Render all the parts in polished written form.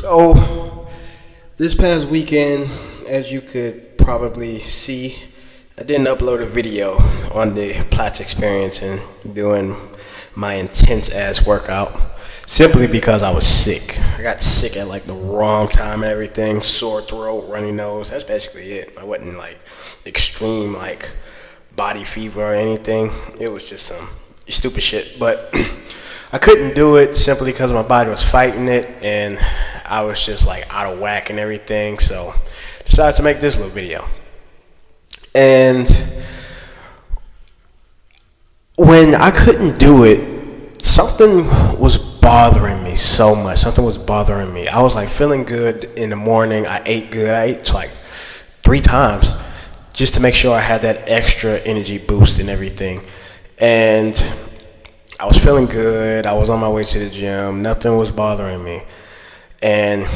So, this past weekend, as you could probably see, I didn't upload a video on the Platts experience and doing my intense ass workout simply because I was sick. I got sick at like the wrong time and everything. Sore throat, runny nose. That's basically it. I wasn't like extreme like body fever or anything. It was just some stupid shit. But I couldn't do it simply because my body was fighting it and I was just like out of whack and everything. So decided to make this little video. And when I couldn't do it, something was bothering me so much. Something was bothering me. I was like feeling good in the morning. I ate good. I ate like 3 times just to make sure I had that extra energy boost and everything. And I was feeling good. I was on my way to the gym. Nothing was bothering me. And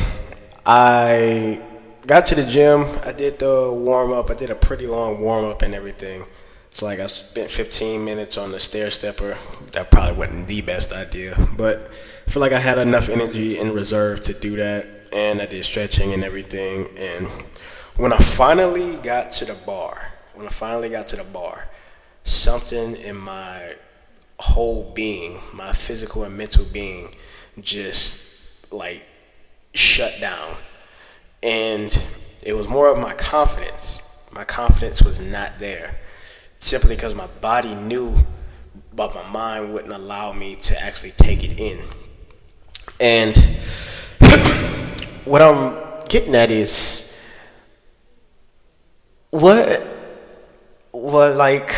I got to the gym. I did the warm up. I did a pretty long warm up and everything. It's like I spent 15 minutes on the stair stepper. That probably wasn't the best idea, but I feel like I had enough energy in reserve to do that. And I did stretching and everything. And when I finally got to the bar, something in my whole being, my physical and mental being, just like shut down. And it was more of my confidence. My confidence was not there simply because my body knew, but my mind wouldn't allow me to actually take it in. And what I'm getting at is what like,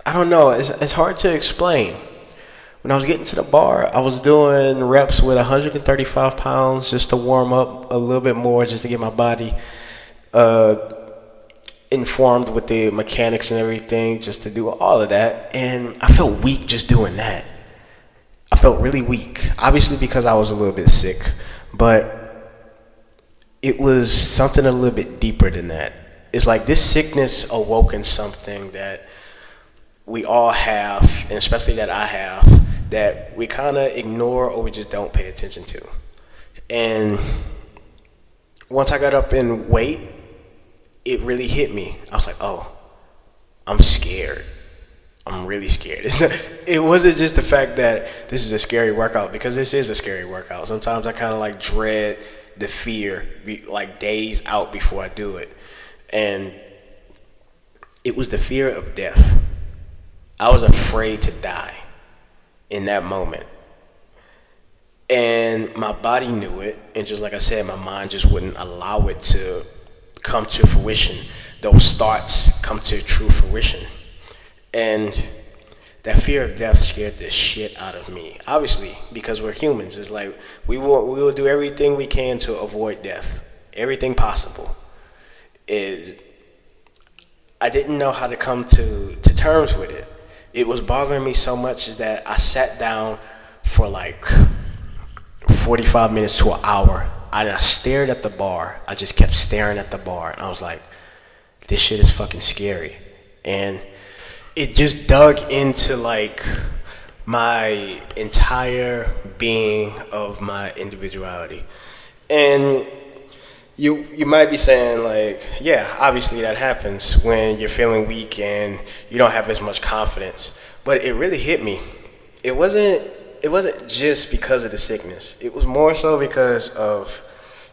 I don't know, it's hard to explain. When I was getting to the bar, I was doing reps with 135 pounds just to warm up a little bit more, just to get my body informed with the mechanics and everything, just to do all of that. And I felt weak just doing that. I felt really weak, obviously because I was a little bit sick, but it was something a little bit deeper than that. It's like this sickness awoken something that we all have, and especially that I have, that we kind of ignore or we just don't pay attention to. And once I got up in weight, it really hit me. I was like, oh, I'm scared. I'm really scared. It wasn't just the fact that this is a scary workout, because this is a scary workout. Sometimes I kind of like dread the fear, like days out before I do it. And it was the fear of death. I was afraid to die in that moment. And my body knew it. And just like I said, my mind just wouldn't allow it to come to fruition. Those thoughts come to true fruition. And that fear of death scared the shit out of me. Obviously, because we're humans. It's like we will do everything we can to avoid death. Everything possible. I didn't know how to come to terms with it. It was bothering me so much that I sat down for like 45 minutes to an hour. And I stared at the bar. I just kept staring at the bar. And I was like, this shit is fucking scary. And it just dug into like my entire being of my individuality. And you might be saying like, yeah, obviously that happens when you're feeling weak and you don't have as much confidence. But it really hit me. It wasn't just because of the sickness. It was more so because of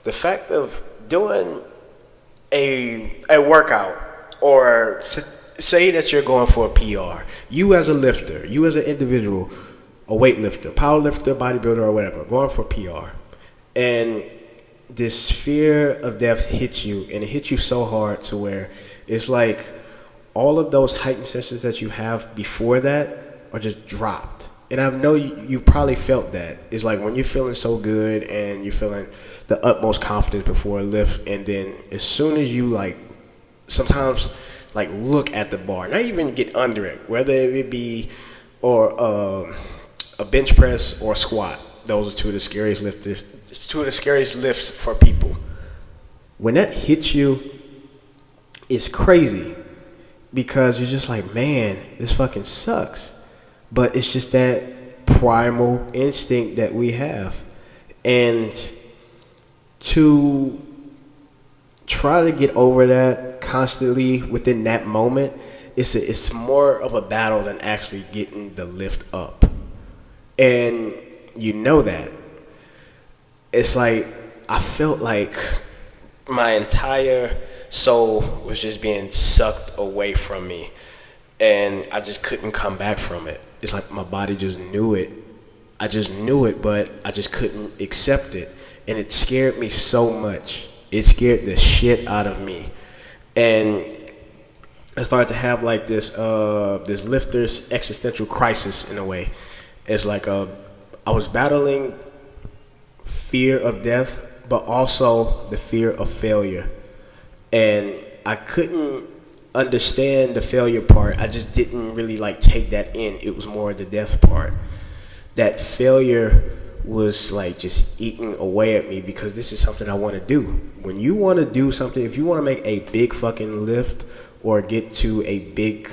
the fact of doing a workout, or say that you're going for a PR. You as a lifter, you as an individual, a weightlifter, power lifter, bodybuilder, or whatever, going for a PR. And this fear of death hits you, and it hits you so hard to where it's like all of those heightened senses that you have before that are just dropped. And I know you probably felt that. It's like when you're feeling so good and you're feeling the utmost confidence before a lift, and then as soon as you like sometimes like look at the bar, not even get under it, whether it be or a bench press or a squat. Those are two of the scariest lifts for people. When that hits you, it's crazy because you're just like, man, this fucking sucks. But it's just that primal instinct that we have. And to try to get over that constantly within that moment, it's more of a battle than actually getting the lift up. And you know that. It's like I felt like my entire soul was just being sucked away from me, and I just couldn't come back from it. It's like my body just knew it. I just knew it, but I just couldn't accept it. And it scared me so much. It scared the shit out of me. And I started to have like this lifter's existential crisis in a way. It's like I was battling fear of death, but also the fear of failure. And I couldn't understand the failure part. I just didn't really like take that in. It was more the death part. That failure was like just eating away at me, because this is something I want to do. When you want to do something, if you want to make a big fucking lift or get to a big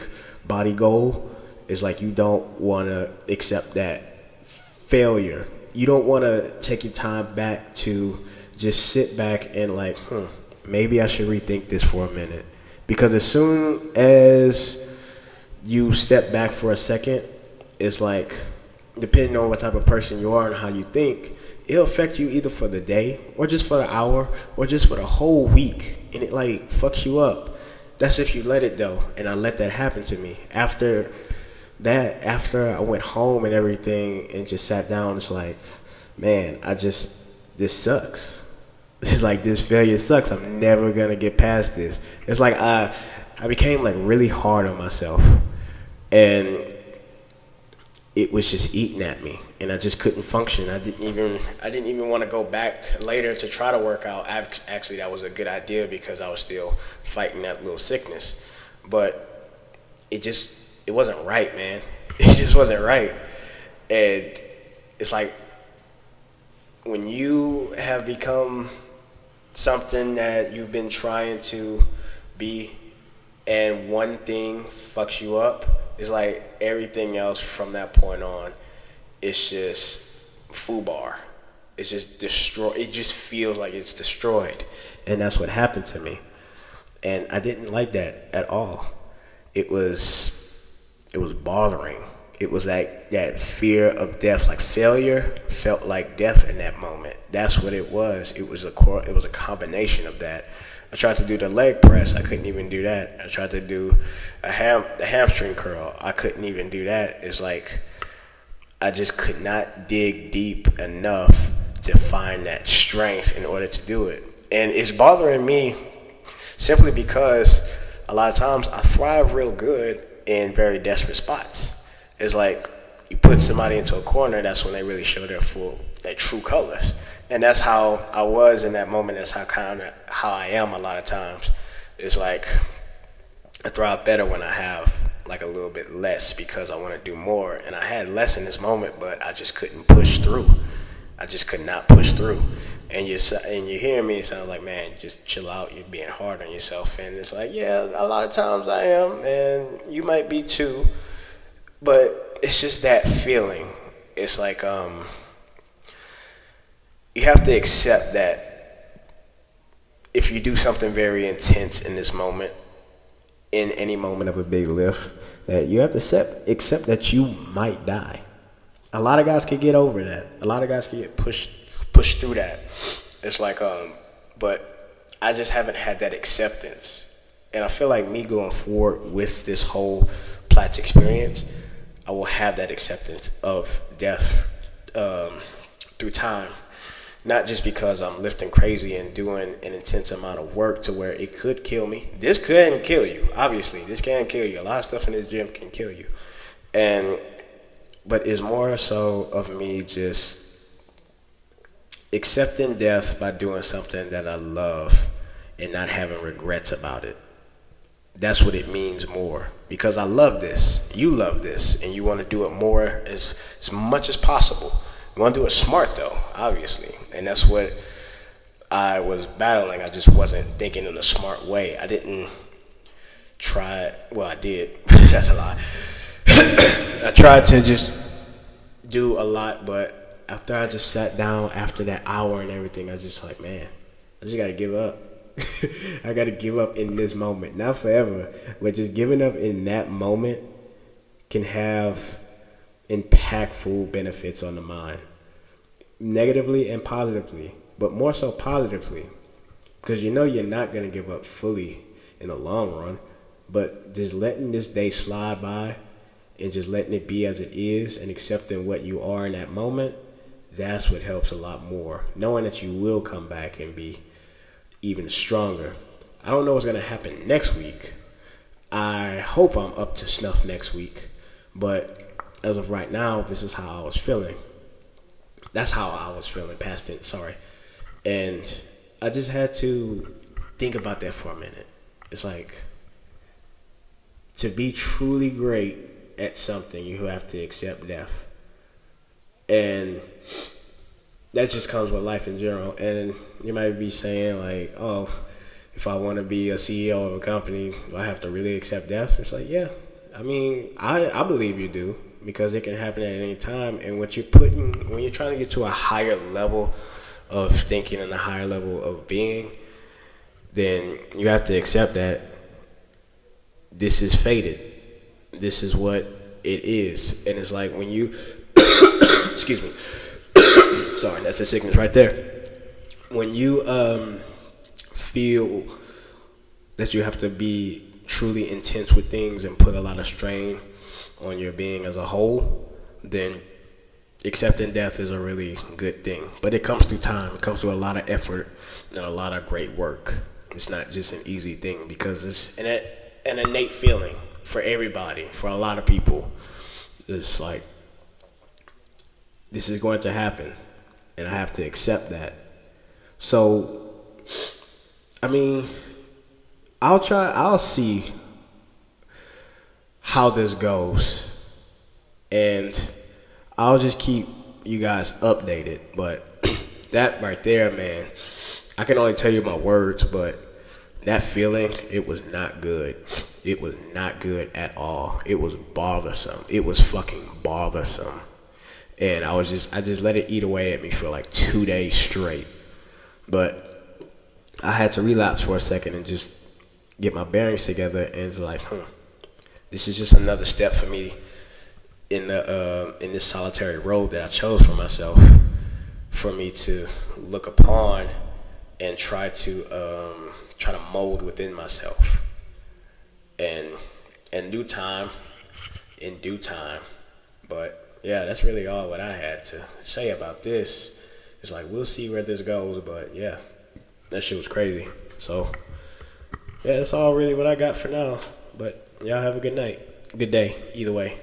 body goal, it's like you don't want to accept that failure. You don't want to take your time back to just sit back and like, maybe I should rethink this for a minute. Because as soon as you step back for a second, it's like, depending on what type of person you are and how you think, it'll affect you either for the day or just for the hour or just for the whole week. And it like fucks you up. That's if you let it though. And I let that happen to me. After I went home and everything and just sat down, it's like, man, this sucks. It's like, this failure sucks. I'm never gonna get past this. It's like I became like really hard on myself, and it was just eating at me, and I just couldn't function. I didn't even want to go back later to try to work out. Actually, that was a good idea because I was still fighting that little sickness, but it wasn't right, man. It just wasn't right. And it's like, when you have become something that you've been trying to be, and one thing fucks you up, it's like everything else from that point on, it's just foobar. It's just destroyed. It just feels like it's destroyed. And that's what happened to me. And I didn't like that at all. It was bothering. It was like that fear of death, like failure felt like death in that moment. That's what it was. It was a combination of that. I tried to do the leg press. I couldn't even do that. I tried to do the hamstring curl. I couldn't even do that. It's like I just could not dig deep enough to find that strength in order to do it. And it's bothering me simply because a lot of times I thrive real good in very desperate spots. It's like you put somebody into a corner, that's when they really show their true colors. And that's how I was in that moment. That's how I am a lot of times. It's like I thrive better when I have like a little bit less, because I want to do more. And I had less in this moment, but I just couldn't push through. I just could not push through. And you hear me, it sounds like, man, just chill out. You're being hard on yourself. And it's like, yeah, a lot of times I am, and you might be too. But it's just that feeling. It's like you have to accept that if you do something very intense in this moment, in any moment of a big lift, that you have to accept that you might die. A lot of guys can get over that. A lot of guys can get pushed through that. It's like, but I just haven't had that acceptance. And I feel like me going forward with this whole Platts experience, I will have that acceptance of death through time. Not just because I'm lifting crazy and doing an intense amount of work to where it could kill me. This couldn't kill you, obviously. This can kill you. A lot of stuff in this gym can kill you. But it's more so of me just accepting death by doing something that I love and not having regrets about it. That's what it means more. Because I love this. You love this. And you want to do it more as much as possible. You want to do it smart, though, obviously. And that's what I was battling. I just wasn't thinking in a smart way. I didn't try. Well, I did. That's a lie. I tried to just do a lot, but after I just sat down after that hour and everything, I was just like, man, I just gotta give up. I gotta give up in this moment, not forever, but just giving up in that moment can have impactful benefits on the mind, negatively and positively, but more so positively, because you know you're not gonna give up fully in the long run, but just letting this day slide by and just letting it be as it is and accepting what you are in that moment, that's what helps a lot more. Knowing that you will come back and be even stronger. I don't know what's going to happen next week. I hope I'm up to snuff next week. But as of right now, this is how I was feeling. That's how I was feeling, past tense, sorry. And I just had to think about that for a minute. It's like, to be truly great at something, you have to accept death. And that just comes with life in general. And you might be saying like, oh, if I want to be a CEO of a company, do I have to really accept death? It's like, yeah. I mean, I believe you do, because it can happen at any time. And when you're trying to get to a higher level of thinking and a higher level of being, then you have to accept that this is fated. This is what it is. And it's like when you excuse me. Sorry, that's the sickness right there. When you feel that you have to be truly intense with things and put a lot of strain on your being as a whole, then accepting death is a really good thing. But it comes through time. It comes through a lot of effort and a lot of great work. It's not just an easy thing, because it's an innate feeling for everybody, for a lot of people. It's like, this is going to happen, and I have to accept that. So, I mean, I'll see how this goes, and I'll just keep you guys updated. But that right there, man, I can only tell you my words, but that feeling, it was not good. It was not good at all. It was bothersome. It was fucking bothersome. And I just let it eat away at me for like 2 days straight. But I had to relapse for a second and just get my bearings together, and it's like, this is just another step for me in this solitary road that I chose for myself, for me to look upon and try to mold within myself. And in due time. But yeah, that's really all what I had to say about this. It's like, we'll see where this goes, but yeah, that shit was crazy. So yeah, that's all really what I got for now. But y'all have a good night. Good day, either way.